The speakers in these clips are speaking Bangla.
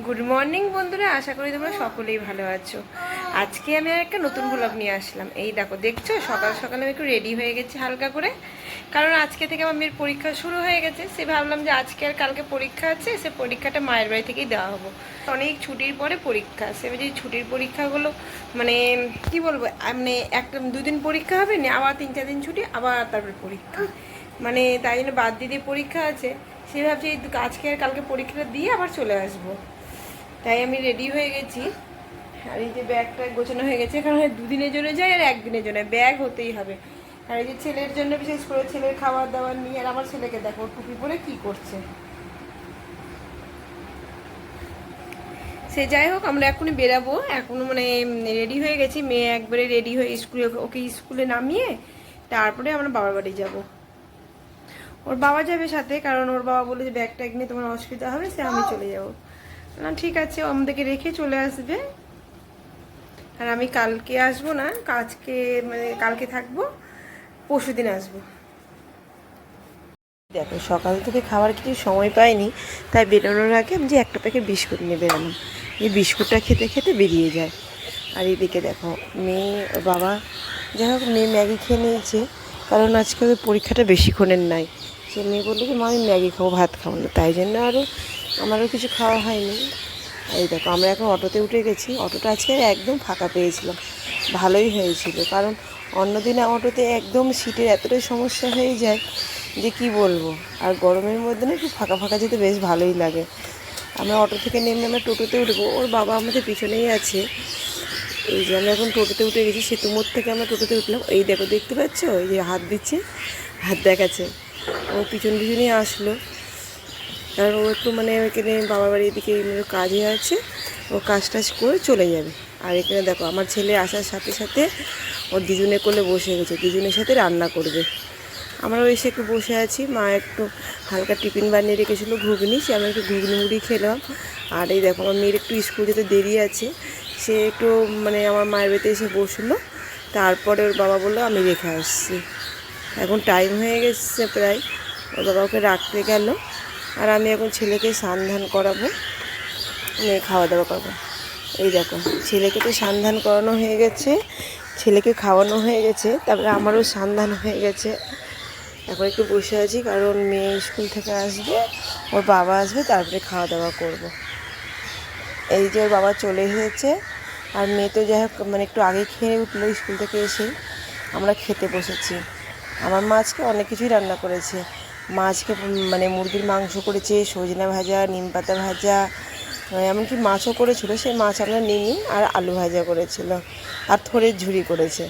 গুড মর্নিং বন্ধুরা, আশা করি তোমরা সকলেই ভালো আছো। আজকে আমি আর একটা নতুন ব্লগ নিয়ে আসলাম। এই দেখো, দেখছো সকাল সকাল আমি একটু রেডি হয়ে গেছি হালকা করে, কারণ আজকে থেকে আমার মেয়ের পরীক্ষা শুরু হয়ে গেছে। সে ভাবলাম যে আজকে আর কালকে পরীক্ষা আছে, সে পরীক্ষাটা মায়ের বাড়ি থেকেই দেওয়া হবো। অনেক ছুটির পরে পরীক্ষা, সে যে ছুটির পরীক্ষাগুলো মানে কি বলবো, মানে একটা দুদিন পরীক্ষা হবে না, আবার 3-4 দিন ছুটি, আবার তারপরে পরীক্ষা, মানে তাই জন্য বাদ দিয়ে পরীক্ষা আছে। সে ভাবছে আজকে আর কালকে পরীক্ষাটা দিয়ে আবার চলে আসবো। তাই আমি রেডি হয়ে গেছি। আর এই যে ব্যাগটা গোছানো হয়ে গেছে, কারণ দুদিনের জন্য যাই আর একদিনের জন্য ব্যাগ হতেই হবে। আর এই যে ছেলের জন্য, বিশেষ করে ছেলের খাবার দাবার নিয়ে, আর আমার ছেলেকে দেখো টুপি পরে কি করছে। সে যাই হোক, আমরা এখনই বেরাবো, এখনো মানে রেডি হয়ে গেছি। মেয়ে একবারে রেডি হয়ে স্কুলে, ওকে স্কুলে নামিয়ে তারপরে আমরা বাবার বাড়ি যাব। ওর বাবা যাবে সাথে, কারণ ওর বাবা বলে যে ব্যাগটা নিয়ে তোমার অসুবিধা হবে, সে আমি চলে যাবো না। ঠিক আছে, ও আমাদেরকে রেখে চলে আসবে। আর আমি কালকে আসবো না, আজকে মানে কালকে থাকবো, পরশু দিন আসবো। দেখো, সকাল থেকে খাবার কিছু সময় পাইনি, তাই বেরোনোর আগে আমি যে একটা প্যাকেট বিস্কুট নিয়ে বেরোলাম। এই বিস্কুটটা খেতে খেতে বেরিয়ে যায়। আর এইদিকে দেখো, মেয়ে বাবা, যাই হোক মেয়ে ম্যাগি খেয়ে নিয়েছে, কারণ আজকে ওদের পরীক্ষাটা বেশিক্ষণের নাই। সে মেয়ে বললো যে মা আমি ম্যাগি খাবো, ভাত খাবো না, তাই জন্য আমারও কিছু খাওয়া হয়নি। এই দেখো, আমরা এখন অটোতে উঠে গেছি। অটোটা আজকে একদম ফাঁকা পেয়েছিলাম, ভালোই হয়েছিল, কারণ অন্যদিনে অটোতে একদম সিটের এতটাই সমস্যা হয়ে যায় যে কি বলবো। আর গরমের মধ্যে না একটু ফাঁকা ফাঁকা যেতে বেশ ভালোই লাগে। আমরা অটো থেকে নেমে আমরা টোটোতে উঠবো, ওর বাবা আমাদের পিছনেই আছে। এই যে আমরা এখন টোটোতে উঠে গেছি, সেতু মোড় থেকে আমরা টোটোতে উঠলাম। এই দেখো, দেখতে পাচ্ছ, ওই যে হাত দিচ্ছে, হাত দেখাচ্ছে। ও পিছন পিছনেই আসলো, কারণ ও একটু মানে এখানে বাবার বাড়ির দিকে কাজে আছে, ও কাজ টাজ করে চলে যাবে। আর এখানে দেখো, আমার ছেলে আসার সাথে সাথে ওর দিদুনে কোলে বসে গেছে, দিদুনের সাথে রান্না করবে। আমরাও এসে একটু বসে আছি। মা একটু হালকা টিফিন বানিয়ে রেখেছিলো, ঘুগনি, সে আমরা একটু ঘুগনি মুড়ি খেলাম। আর এই দেখো, আমার মেয়ের একটু স্কুল যেতে দেরি আছে, সে একটু মানে আমার মায়ের বাড়িতে এসে বসলো। তারপরে ওর বাবা বললো আমি রেখে আসছি। এখন টাইম হয়ে গেছে প্রায়, ওর বাবা ওকে রাখতে গেল। আর আমি এখন ছেলেকে স্নান ধান করাবো, মেয়ে খাওয়া দাওয়া করবো। এই দেখো, ছেলেকে তো স্নান ধান করানো হয়ে গেছে, ছেলেকে খাওয়ানো হয়ে গেছে, তারপরে আমারও স্নান ধান হয়ে গেছে। এখন একটু বসে আছি, কারণ মেয়ে স্কুল থেকে আসবে, ওর বাবা আসবে, তারপরে খাওয়া দাওয়া করব। এই যে ওর বাবা চলে এসেছে, আর মেয়ে তো যাই হোক মানে একটু আগে খেয়ে উঠলো স্কুল থেকে এসে। আমরা খেতে বসেছি। আমার মা আজকে অনেক কিছুই রান্না করেছে। মা আজকে মানে মুরগির মাংস করেছে, সজনা ভাজা, নিম পাতা ভাজা, এমনকি মাছও করেছিল। সেই মাছ আমরা নিইনি, আর আলু ভাজা করেছিল, আর থোড়ের ঝুড়ি করেছে।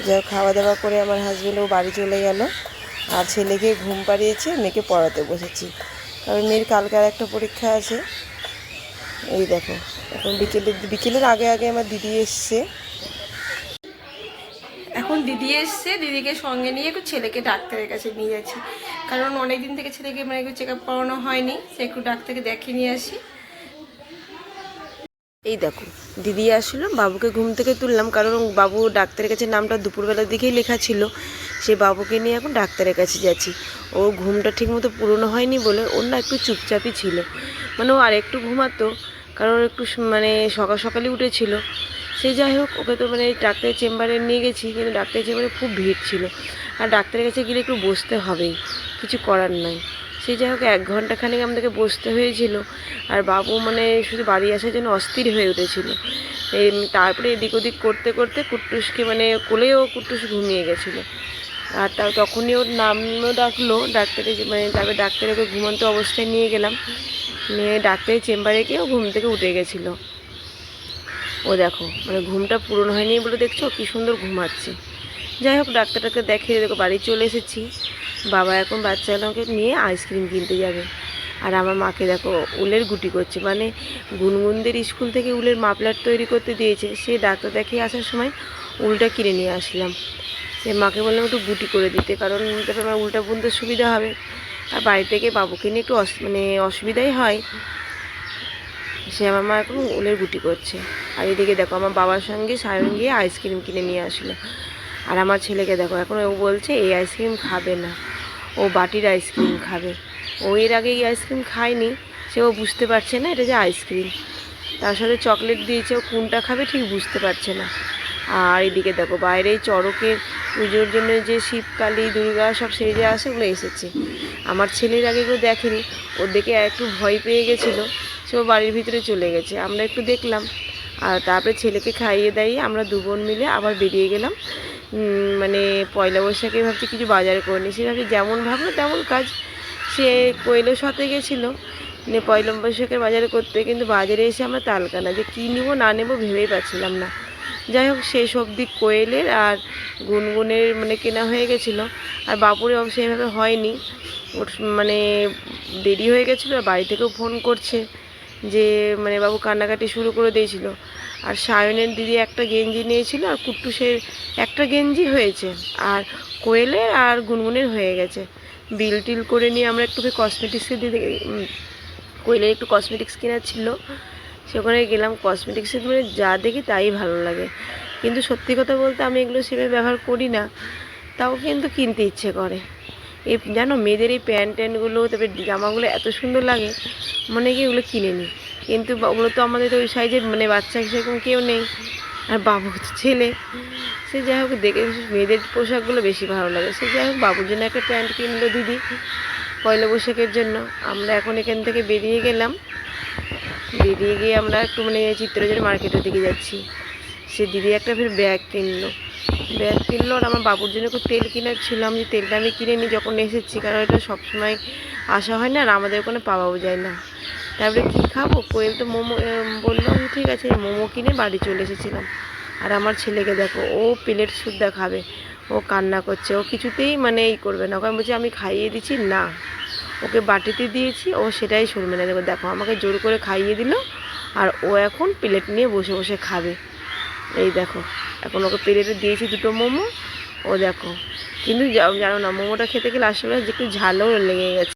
যাই হোক, খাওয়া দাওয়া করে আমার হাজব্যান্ডও বাড়ি চলে গেল, আর ছেলেকে ঘুম পাড়িয়েছে, মেয়েকে পড়াতে বসেছি, কারণ মেয়ের কালকে আর একটা পরীক্ষা আছে। এই দেখো, এখন বিকেলের আগে আগে আমার দিদি এসছে। এখন দিদি এসছে, দিদিকে সঙ্গে নিয়ে একটু ছেলেকে ডাক্তারের কাছে নিয়ে যাচ্ছি, কারণ অনেক দিন থেকে ছেলেকে মানে একটু চেক আপ করানো হয়নি, সে একটু ডাক্তারকে দেখিয়ে নিয়ে আসি। এই দেখো, দিদি আসলো, বাবুকে ঘুম থেকে তুললাম, কারণ বাবু ডাক্তারের কাছে নামটা দুপুরবেলার দিকেই লেখা ছিল। সে বাবুকে নিয়ে এখন ডাক্তারের কাছে যাচ্ছি। ওর ঘুমটা ঠিকমতো পুরনো হয়নি বলে ওর না একটু চুপচাপই ছিল, মানে ও আর একটু ঘুমাতো, কারণ একটু মানে সকাল সকালই উঠেছিল। সেই যাই হোক, ওকে তো মানে ডাক্তারের চেম্বারে নিয়ে গেছি, কিন্তু ডাক্তারের চেম্বারে খুব ভিড় ছিল, আর ডাক্তারের কাছে গেলে একটু বসতে হবেই, কিছু করার নাই। সেই যাই হোক, 1 ঘন্টাখানেক আমাদেরকে বসতে হয়েছিল। আর বাবু মানে শুধু বাড়ি আসার জন্য অস্থির হয়ে উঠেছিল। এই তারপরে এদিক ওদিক করতে করতে কুট্টুসকে মানে কোলেও কুট্টুস ঘুমিয়ে গেছিলো। আর তখনই ওর নামও ডাকলো ডাক্তারে, মানে তারপরে ডাক্তারে ওকে ঘুমন্ত অবস্থায় নিয়ে গেলাম, নিয়ে ডাক্তারের চেম্বারে গিয়েও ঘুম থেকে উঠে গেছিলো। ও দেখো, মানে ঘুমটা পূরণ হয়নি বলে দেখছো কী সুন্দর ঘুমাচ্ছে। যাই হোক, ডাক্তারটাকে দেখে দেখো বাড়ি চলে এসেছি। বাবা এখন বাচ্চাগুলোকে নিয়ে আইসক্রিম কিনতে যাবে। আর আমার মাকে দেখো উলের গুটি করছে, মানে গুনগুনদের স্কুল থেকে উলের মাফলার তৈরি করতে দিয়েছে, সে ডাক্তার দেখিয়ে আসার সময় উলটা কিনে নিয়ে আসলাম। সে মাকে বললাম একটু গুটি করে দিতে, কারণ তারপর আমার উলটা বুনতে সুবিধা হবে। আর বাড়ি থেকে বাবুকে নিয়ে একটু মানে অসুবিধাই হয়। সে আমার মা এখন উলের গুটি করছে। আর এদিকে দেখো, আমার বাবার সঙ্গে সায়ন গিয়ে আইসক্রিম কিনে নিয়ে আসলো। আর আমার ছেলেকে দেখো, এখন ও বলছে এই আইসক্রিম খাবে না, ও বাটির আইসক্রিম খাবে। ও এর আগে এই আইসক্রিম খায়নি, সেও বুঝতে পারছে না এটা যে আইসক্রিম, তার সাথে চকলেট দিয়েছে, ও কোনটা খাবে ঠিক বুঝতে পারছে না। আর এদিকে দেখো বাইরে চড়কের পুজোর জন্য যে শিব কালী দুর্গা সব সেজে আসে ওগুলো এসেছে। আমার ছেলের আগে কেউ দেখেনি, ওর দেখে একটু ভয় পেয়ে গেছিলো, সেও বাড়ির ভিতরে চলে গেছে। আমরা একটু দেখলাম, আর তারপরে ছেলেকে খাইয়ে দাইয়ে আমরা দু বোন মিলে আবার বেরিয়ে গেলাম। মানে পয়লা বৈশাখে ভাবছি কিছু বাজার করে নিই, সে ভাবছি যেমন ভাবলো তেমন কাজ। সে কৈলাস সাথে গেছিলো পয়লা বৈশাখের বাজারে করতে, কিন্তু বাজারে এসে আমরা তালকানা যে কী নেবো না নেবো ভেবেই পাচ্ছিলাম না। যাই হোক সেই সব দিক কোয়েলের আর গুনগুনের মানে কেনা হয়ে গেছিলো, আর বাপুরে সেইভাবে হয়নি, ওর মানে দেরি হয়ে গেছিলো। আর বাড়ি থেকেও ফোন করছে যে মানে বাবু কান্নাকাটি শুরু করে দিয়েছিল। আর সায়নের দিদি একটা গেঞ্জি নিয়েছিল, আর কুট্টুসের একটা গেঞ্জি হয়েছে, আর কোয়েলের আর গুনগুনের হয়ে গেছে। বিল টিল করে নিয়ে আমরা একটু কসমেটিক্সের দিকে, কোয়েলের একটু কসমেটিক্স কেনার ছিল, সেখানে গেলাম। কসমেটিক্সের মানে যা দেখি তাই ভালো লাগে, কিন্তু সত্যি কথা বলতে আমি এগুলো সেভাবে ব্যবহার করি না, তাও কিন্তু কিনতে ইচ্ছে করে। এই জানো মেয়েদের এই প্যান্ট ট্যান্টগুলো তারপরে জামাগুলো এত সুন্দর লাগে, মনে কি এগুলো কিনে নিই, কিন্তু ওগুলো তো আমাদের তো ওই সাইজের মানে বাচ্চা সেরকম কেউ নেই, আর বাবু ছেলে, সে যাই হোক দেখে মেয়েদের পোশাকগুলো বেশি ভালো লাগে। সে যাই হোক বাবুর জন্য একটা প্যান্ট কিনলো দিদি পয়লা বৈশাখের জন্য। আমরা এখন এখান থেকে বেরিয়ে গেলাম, বেরিয়ে গিয়ে আমরা একটু মানে চিত্তরঞ্জন মার্কেটের দিকে যাচ্ছি। সে দিদি একটা ফের ব্যাগ কিনলো, আর আমার বাবুর জন্য একটু তেল কেনার ছিল। আমি তেলটা আমি কিনে নিই যখন এসেছি, কারণ এটা সবসময় আসা হয় না আর আমাদের ওখানে পাওয়াও যায় না। তারপরে কী খাবো, কোয়েল তো মোমো বললাম, ঠিক আছে মোমো কিনে বাড়ি চলে এসেছিলাম। আর আমার ছেলেকে দেখো, ও প্লেট সুদ্ধা খাবে, ও কান্না করছে, ও কিছুতেই মানে এই করবে না। ওকে বলছি আমি খাইয়ে দিচ্ছি না, ওকে বাটিতে দিয়েছি, ও সেটাই শুনবে না। দেখো আমাকে জোর করে খাইয়ে দিল, আর ও এখন প্লেট নিয়ে বসে বসে খাবে। এই দেখো এখন ওকে প্লেটে দিয়েছি দুটো মোমো, ও দেখো। কিন্তু জানো না মোমোটা খেতে গেলে আসলে যে একটু ঝালও লেগে গেছে।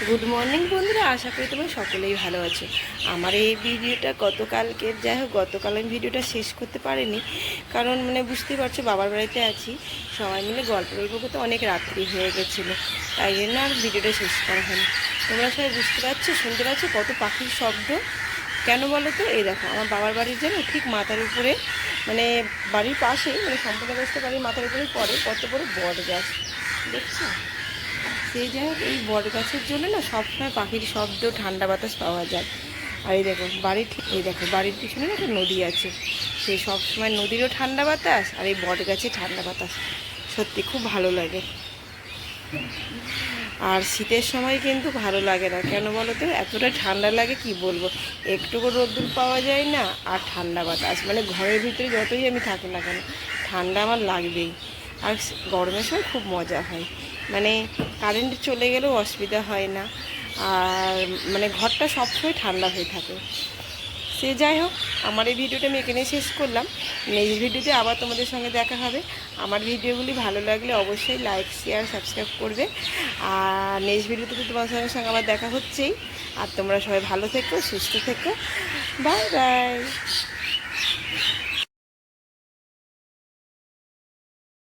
গুড মর্নিং বন্ধুরা, আশা করি তোমরা সকলেই ভালো আছো। আমার এই ভিডিওটা গতকালকে, যাই হোক গতকাল আমি ভিডিওটা শেষ করতে পারিনি, কারণ মানে বুঝতেই পারছো বাবার বাড়িতে আছি, সবাই মিলে গল্প করতে অনেক রাত্রি হয়ে গেছিলো, তাই জন্য আর ভিডিওটা শেষ করা হয়নি। তোমরা সবাই বুঝতে পারছো, শুনতে পাচ্ছ কত পাখির শব্দ, কেন বলো তো? এই দেখো আমার বাবার বাড়ির জন্য ঠিক মাথার উপরে, মানে বাড়ির পাশেই, মানে সম্পূর্ণ গাছটা বাড়ির মাথার উপরেই পড়ে, কত বড় বট গাছ দেখছো। সেই যাই হোক এই বট গাছের জন্য না সবসময় পাখির শব্দ, ঠান্ডা বাতাস পাওয়া যায়। আর এই দেখো বাড়ির ঠিক, এই দেখো বাড়ির পিছনে না একটা নদী আছে, সেই সবসময় নদীরও ঠান্ডা বাতাস আর এই বট গাছে ঠান্ডা বাতাস, সত্যি খুব ভালো লাগে। আর শীতের সময় কিন্তু ভালো লাগে না, কেন বলো তো? এতটা ঠান্ডা লাগে কি বলবো, একটুকু রোদ্দুর পাওয়া যায় না, আর ঠান্ডা বাতাস, মানে ঘরের ভিতরে যতই আমি থাকি না কেন ঠান্ডা আমার লাগবেই। আর গরমের সময় খুব মজা হয়, মানে কারেন্ট চলে গেলেও অসুবিধা হয় না, আর মানে ঘরটা সবসময় ঠান্ডা হয়ে থাকে। সে যাই হোক আমার এই ভিডিওটা আমি এখানে শেষ করলাম, নেক্সট ভিডিওতে আবার তোমাদের সঙ্গে দেখা হবে। আমার ভিডিওগুলি ভালো লাগলে অবশ্যই লাইক শেয়ার সাবস্ক্রাইব করবে, আর নেক্সট ভিডিওতে তো তোমাদের সঙ্গে আবার দেখা হচ্ছেই। আর তোমরা সবাই ভালো থেকো, সুস্থ থেকো, বাই বাই।